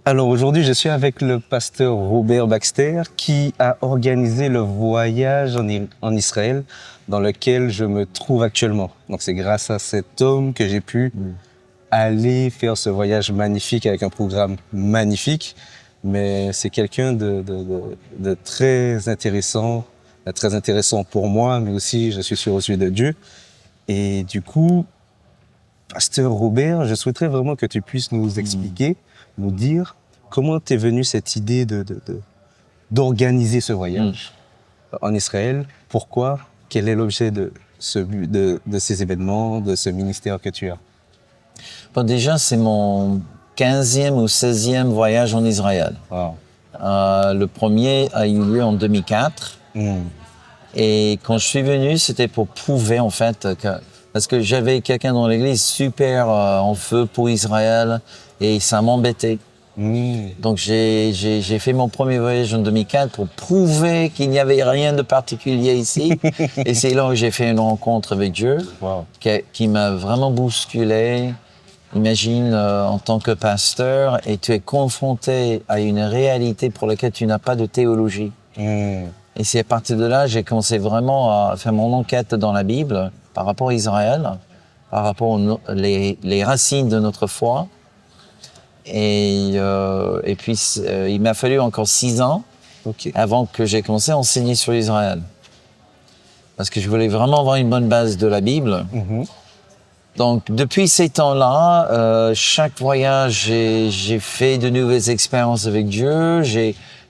Alors aujourd'hui, je suis avec le pasteur Robert Baxter qui a organisé le voyage en Israël dans lequel je me trouve actuellement. Donc c'est grâce à cet homme que j'ai pu aller faire ce voyage magnifique avec un programme magnifique. Mais c'est quelqu'un de très intéressant pour moi, mais aussi je suis sûr aux yeux de Dieu. Et du coup, pasteur Robert, je souhaiterais vraiment que tu puisses nous expliquer, nous dire comment t'es venue cette idée d'organiser ce voyage en Israël. Pourquoi? Quel est l'objet de ces événements, de ce ministère que tu as? Bon, déjà, c'est mon 15e ou 16e voyage en Israël. Wow. Le premier a eu lieu en 2004. Mm. Et quand je suis venu, c'était pour prouver, en fait, parce que j'avais quelqu'un dans l'église super en feu pour Israël et ça m'embêtait. Mm. Donc, j'ai fait mon premier voyage en 2004 pour prouver qu'il n'y avait rien de particulier ici. Et c'est là où j'ai fait une rencontre avec Dieu Wow. qui m'a vraiment bousculé. Imagine, en tant que pasteur, et tu es confronté à une réalité pour laquelle tu n'as pas de théologie. Mm. Et c'est à partir de là, j'ai commencé vraiment à faire mon enquête dans la Bible par rapport à Israël, par rapport aux les racines de notre foi. Et puis, il m'a fallu encore 6 ans Ok. avant que j'ai commencé à enseigner sur Israël. Parce que je voulais vraiment avoir une bonne base de la Bible. Mhm. Donc, depuis ces temps-là, chaque voyage, j'ai fait de nouvelles expériences avec Dieu.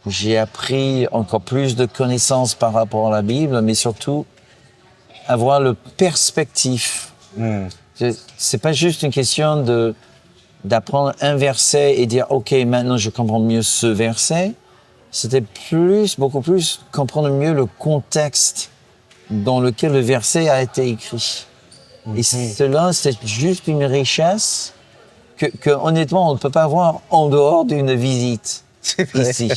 J'ai appris encore plus de connaissances par rapport à la Bible, mais surtout avoir le perspective. Mm. C'est pas juste une question d'apprendre un verset et dire OK, maintenant je comprends mieux ce verset. C'était beaucoup plus comprendre mieux le contexte dans lequel le verset a été écrit. Et cela, c'est juste une richesse que honnêtement, on ne peut pas avoir en dehors d'une visite ici.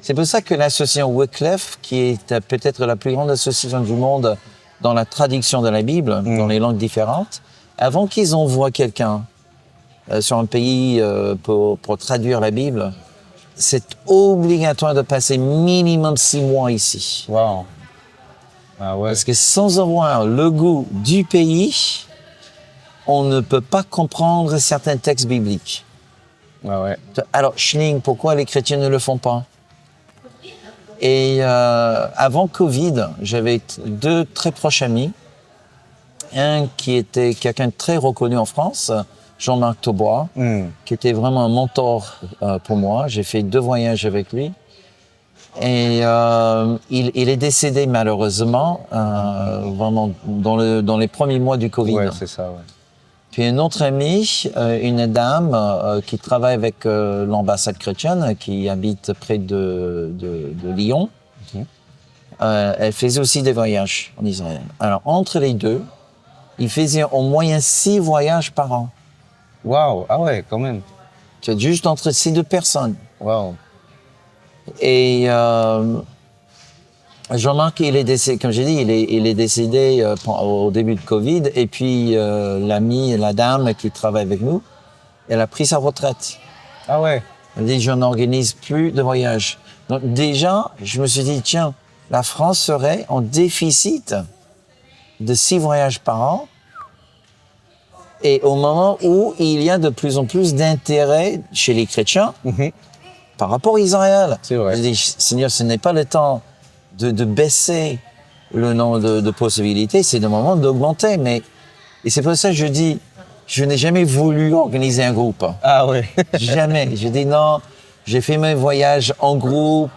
C'est pour ça que l'association Wycliffe, qui est peut-être la plus grande association du monde dans la traduction de la Bible, dans les langues différentes, avant qu'ils envoient quelqu'un sur un pays pour traduire la Bible, c'est obligatoire de passer minimum 6 mois ici. Wow. Ah ouais. Parce que sans avoir le goût du pays, on ne peut pas comprendre certains textes bibliques. Ah ouais. Alors, Schling, pourquoi les chrétiens ne le font pas? Et avant Covid, j'avais 2 très proches amis. Un qui était quelqu'un de très reconnu en France, Jean-Marc Taubois, qui était vraiment un mentor pour moi. J'ai fait 2 voyages avec lui. Et il est décédé malheureusement, vraiment dans les premiers mois du Covid. Ouais, c'est ça, ouais. Puis un autre ami, une dame qui travaille avec l'ambassade chrétienne, qui habite près de Lyon. Elle faisait aussi des voyages en Israël. Alors entre les deux, ils faisaient en moyenne 6 voyages par an. Wow. Ah ouais, quand même. C'est juste entre ces 2 personnes. Wow. Et Jean-Marc, il est décédé, comme j'ai dit, il est décédé au début de Covid. Et puis la dame qui travaille avec nous, elle a pris sa retraite. Ah ouais. Elle dit, je n'organise plus de voyage. Donc déjà, je me suis dit, tiens, la France serait en déficit de 6 voyages par an. Et au moment où il y a de plus en plus d'intérêt chez les chrétiens par rapport à Israël. C'est vrai. Je dis, Seigneur, ce n'est pas le temps de baisser le nombre de possibilités, c'est le moment d'augmenter. Et c'est pour ça que je dis, je n'ai jamais voulu organiser un groupe. Ah ouais. Jamais. J'ai dit non, j'ai fait mes voyages en groupe,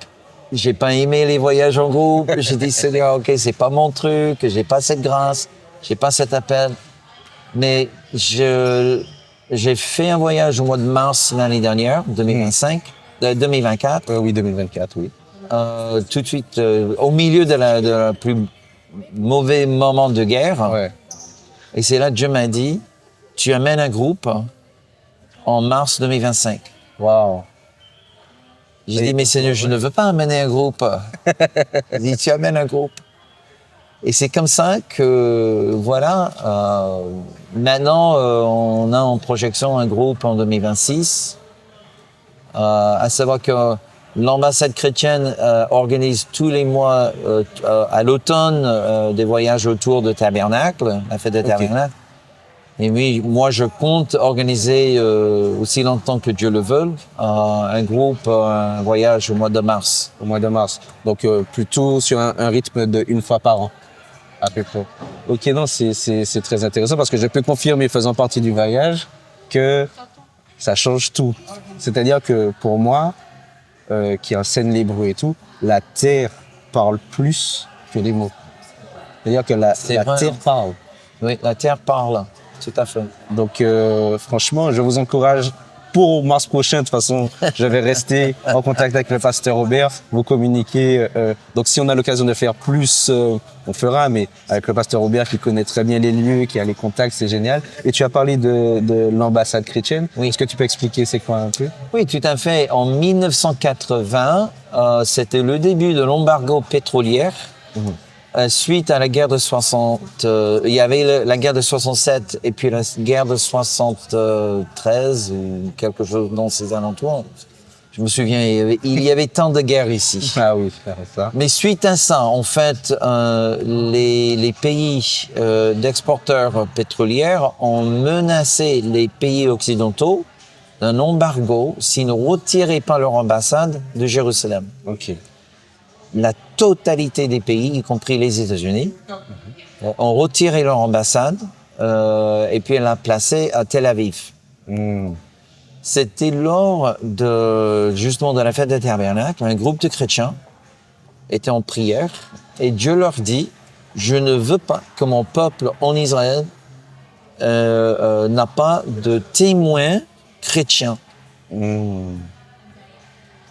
j'ai pas aimé les voyages en groupe. J'ai dit, Seigneur, OK, c'est pas mon truc, j'ai pas cette grâce, j'ai pas cet appel. Mais j'ai fait un voyage au mois de mars l'année dernière, 2024. Oui, 2024, oui. Tout de suite, au milieu de la plus mauvais moment de guerre. Ouais. Et c'est là que Dieu m'a dit, tu amènes un groupe en mars 2025. Wow. J'ai dit, mais Seigneur, je ne veux pas amener un groupe. Il dit, tu amènes un groupe. Et c'est comme ça que, voilà, maintenant, on a en projection un groupe en 2026. À savoir que l'ambassade chrétienne organise tous les mois à l'automne des voyages autour de Tabernacle, la fête de Tabernacle. Et oui, moi je compte organiser aussi longtemps que Dieu le veuille un groupe, un voyage au mois de mars. Au mois de mars. Donc plutôt sur un rythme d'une fois par an, à peu près. Ok, non, c'est très intéressant parce que je peux confirmer, faisant partie du voyage, que ça change tout. C'est-à-dire que pour moi, qui enseigne l'hébreu et tout, la terre parle plus que les mots. C'est-à-dire que la terre parle. Oui, la terre parle. Tout à fait. Donc franchement, je vous encourage pour mars prochain. De toute façon, je vais rester en contact avec le pasteur Robert, vous communiquer. Donc si on a l'occasion de faire plus, on fera, mais avec le pasteur Robert qui connaît très bien les lieux, qui a les contacts, c'est génial. Et tu as parlé de l'ambassade chrétienne. Oui. Est-ce que tu peux expliquer c'est quoi un peu? Oui, tout à fait. En 1980, c'était le début de l'embargo pétrolier. Suite à la guerre de 60, il y avait la guerre de 67 et puis la guerre de 73 ou quelque chose dans ces alentours. Je me souviens, il y avait tant de guerres ici. Ah oui, c'est ça. Mais suite à ça, en fait, les pays d'exporteurs pétroliers ont menacé les pays occidentaux d'un embargo s'ils ne retiraient pas leur ambassade de Jérusalem. Ok. La totalité des pays, y compris les États-Unis, ont retiré leur ambassade et puis elle l'a placée à Tel Aviv. C'était lors justement de la fête des Tabernacles, un groupe de chrétiens était en prière et Dieu leur dit « Je ne veux pas que mon peuple en Israël n'a pas de témoins chrétiens. »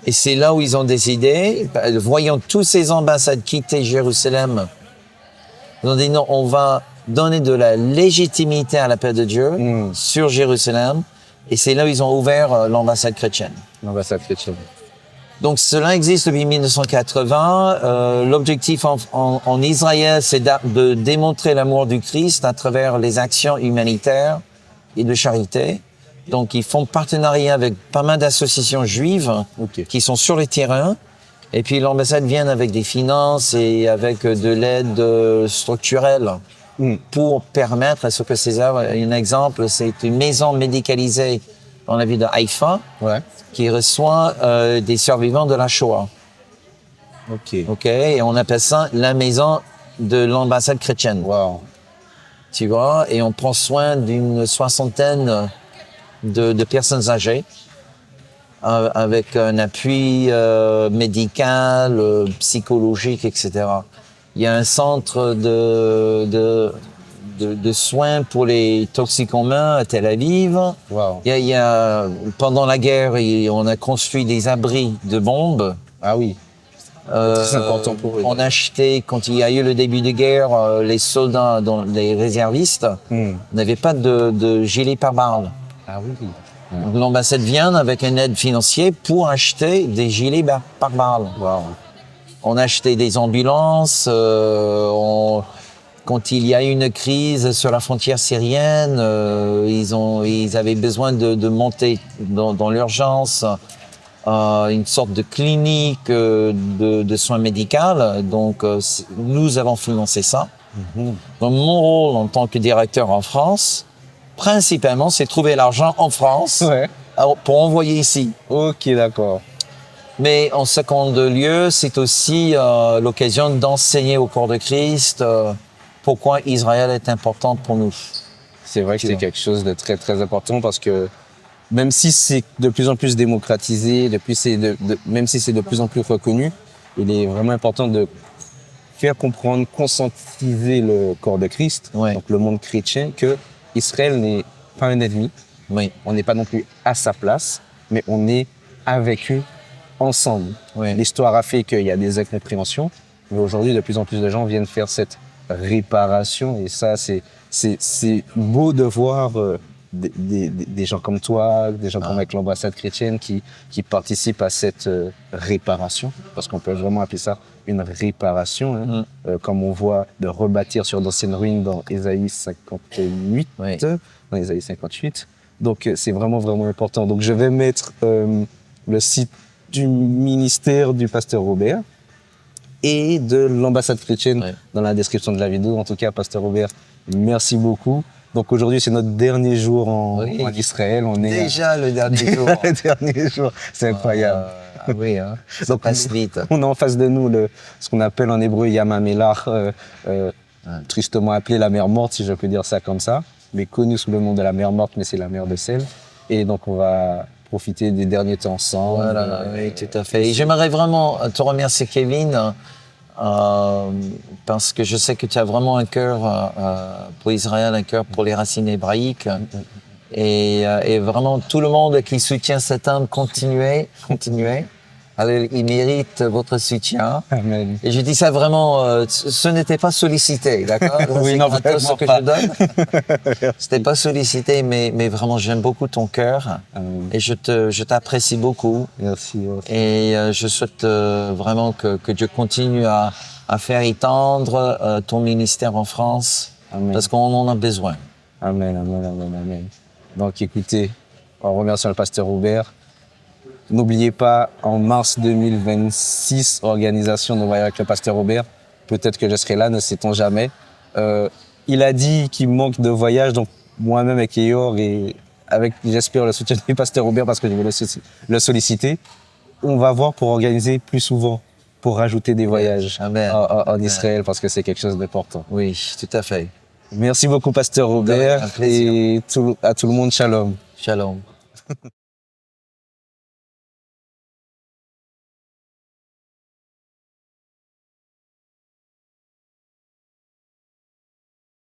Et c'est là où ils ont décidé, voyant tous ces ambassades quitter Jérusalem, ils ont dit non, on va donner de la légitimité à la paix de Dieu sur Jérusalem. Et c'est là où ils ont ouvert l'ambassade chrétienne. L'ambassade chrétienne. Donc cela existe depuis 1980. L'objectif en Israël, c'est de démontrer l'amour du Christ à travers les actions humanitaires et de charité. Donc, ils font partenariat avec pas mal d'associations juives qui sont sur le terrain. Et puis, l'ambassade vient avec des finances et avec de l'aide structurelle pour permettre à ce que ces œuvres... Un exemple, c'est une maison médicalisée dans la ville de Haïfa qui reçoit des survivants de la Shoah. OK. Et on appelle ça la maison de l'ambassade chrétienne. Wow. Tu vois, et on prend soin d'une soixantaine de personnes âgées avec un appui médical, psychologique, etc. Il y a un centre de soins pour les toxicomanes à Tel Aviv. Wow. Il y a, pendant la guerre, on a construit des abris de bombes. Ah oui. C'est important pour eux. On a acheté, quand il y a eu le début de guerre, les soldats, les réservistes, n'avaient pas de gilet pare-balles. Ah oui. Donc l'ambassade vient avec une aide financière pour acheter des gilets pare-balles. Wow. On a acheté des ambulances. Quand il y a eu une crise sur la frontière syrienne, ils avaient besoin de monter dans l'urgence une sorte de clinique de soins médicaux. Donc nous avons financé ça. Donc mon rôle en tant que directeur en France, principalement, c'est trouver l'argent en France pour envoyer ici. Ok, d'accord. Mais en second lieu, c'est aussi l'occasion d'enseigner au corps de Christ pourquoi Israël est important pour nous. C'est vrai que c'est quelque chose de très, très important parce que même si c'est de plus en plus démocratisé, même si c'est de plus en plus reconnu, il est vraiment important de faire comprendre, conscientiser le corps de Christ, donc le monde chrétien, que Israël n'est pas un ennemi. Oui. On n'est pas non plus à sa place, mais on est avec eux ensemble. L'histoire a fait qu'il y a des incompréhensions, mais aujourd'hui, de plus en plus de gens viennent faire cette réparation. Et ça, c'est beau de voir des gens comme toi, des gens comme avec l'ambassade chrétienne qui participent à cette réparation, parce qu'on peut vraiment appeler ça une réparation, comme on voit de rebâtir sur d'anciennes ruines dans Ésaïe 58, dans Ésaïe 58. Donc c'est vraiment, vraiment important. Donc je vais mettre le site du ministère du pasteur Robert et de l'ambassade chrétienne Ouais. dans la description de la vidéo. En tout cas, pasteur Robert, merci beaucoup. Donc aujourd'hui, c'est notre dernier jour Oui. en Israël. On est Déjà le dernier jour. le dernier jour. C'est incroyable. Ah oui, hein. Ça Donc, passe vite. On a en face de nous ce qu'on appelle en hébreu Yamamelach, tristement appelé la mer morte, si je peux dire ça comme ça, mais connu sous le nom de la mer morte, mais c'est la mer de sel. Et donc on va profiter des derniers temps ensemble. Voilà, oui, tout à fait. Et j'aimerais vraiment te remercier, Kevin, parce que je sais que tu as vraiment un cœur pour Israël, un cœur pour les racines hébraïques. Et vraiment, tout le monde qui soutient cet homme, continuez. Allez, il mérite votre soutien. Amen. Et je dis ça vraiment, ce n'était pas sollicité, d'accord? Oui, C'est non, gratos ce vraiment que pas. je donne. C'était pas sollicité, mais vraiment, j'aime beaucoup ton cœur. Amen. Et je t'apprécie beaucoup. Merci. Et je souhaite vraiment que Dieu continue à faire étendre ton ministère en France, Amen. parce qu'on en a besoin. Amen, amen, amen, amen. Donc écoutez, en remerciant le pasteur Robert, n'oubliez pas, en mars 2026, organisation de voyage avec le pasteur Robert. Peut-être que je serai là, ne sait-on jamais. Il a dit qu'il manque de voyages, donc moi-même avec Eyor et avec, j'espère, le soutien du pasteur Robert parce que je vais le solliciter, on va voir pour organiser plus souvent, pour rajouter des voyages Amen. en Israël parce que c'est quelque chose d'important. Oui, tout à fait. Merci beaucoup, pasteur Un Robert, plaisir. et à tout le monde, shalom. Shalom.